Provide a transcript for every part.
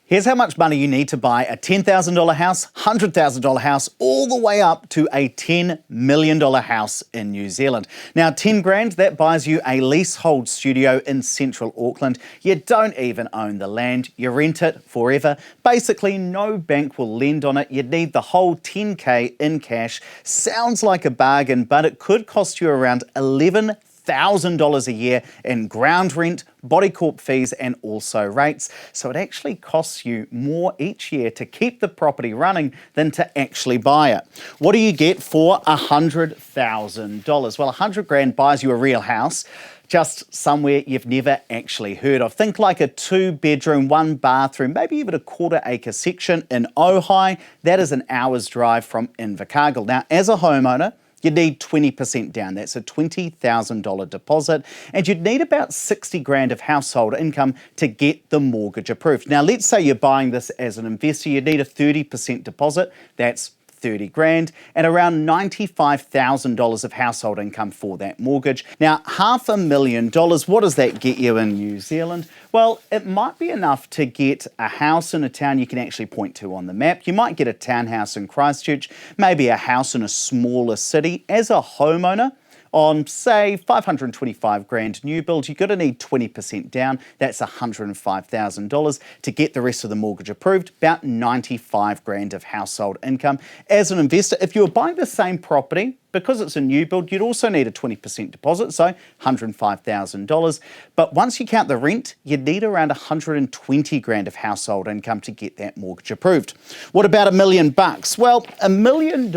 Here's how much money you need to buy a $10,000 house, $100,000 house, all the way up to a $10 million house in New Zealand. Now, 10 grand, that buys you a leasehold studio in central Auckland. You don't even own the land, you rent it forever. Basically, no bank will lend on it. You'd need the whole 10K in cash. Sounds like a bargain, but it could cost you around $11,000 a year in ground rent, body corp fees and also rates. So it actually costs you more each year to keep the property running than to actually buy it. What do you get for $100,000? Well, 100 grand buys you a real house, just somewhere you've never actually heard of. Think like a 2-bedroom, 1-bathroom, maybe even a quarter-acre section in Ojai. That is an hour's drive from Invercargill. Now, as a homeowner, you need 20% down. That's a $20,000 deposit. And you'd need about 60 grand of household income to get the mortgage approved. Now, let's say you're buying this as an investor. You'd need a 30% deposit. That's 30 grand and around $95,000 of household income for that mortgage. Now, $500,000, what does that get you in New Zealand? Well, it might be enough to get a house in a town you can actually point to on the map. You might get a townhouse in Christchurch, maybe a house in a smaller city. As a homeowner, on, say, 525 grand new build, you're going to need 20% down. That's $105,000 to get the rest of the mortgage approved, about 95 grand of household income. As an investor, if you were buying the same property, because it's a new build, you'd also need a 20% deposit, so $105,000. But once you count the rent, you'd need around 120 grand of household income to get that mortgage approved. What about $1 million? Well, $1 million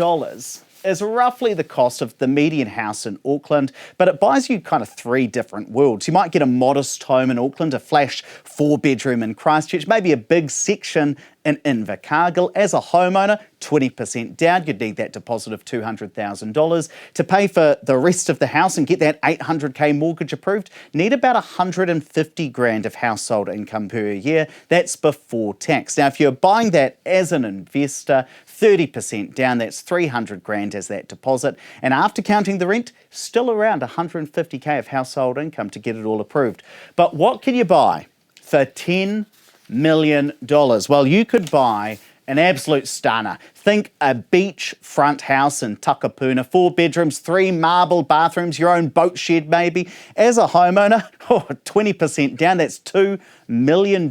is roughly the cost of the median house in Auckland, but it buys you kind of 3 different worlds. You might get a modest home in Auckland, a flash 4-bedroom in Christchurch, maybe a big section in Invercargill. As a homeowner, 20% down, you'd need that deposit of $200,000. To pay for the rest of the house and get that $800K mortgage approved, need about 150 grand of household income per year. That's before tax. Now, if you're buying that as an investor, 30% down, that's 300 grand as that deposit. And after counting the rent, still around 150K of household income to get it all approved. But what can you buy for $10 million? Well, you could buy an absolute stunner. Think a beachfront house in Takapuna, 4 bedrooms, 3 marble bathrooms, your own boat shed maybe. As a homeowner, 20% down, that's $2 million.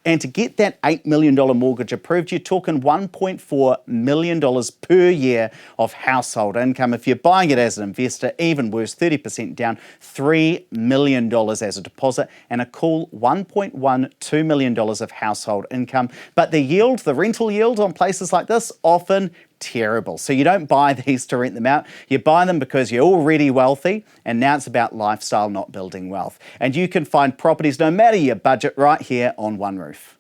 And to get that $8 million mortgage approved, you're talking $1.4 million per year of household income. If you're buying it as an investor, even worse, 30% down, $3 million as a deposit and a cool $1.12 million of household income. But the yield, the rental yield on places like this, often terrible. So you don't buy these to rent them out. You buy them because you're already wealthy, and now it's about lifestyle, not building wealth. And you can find properties no matter your budget right here on OneRoof.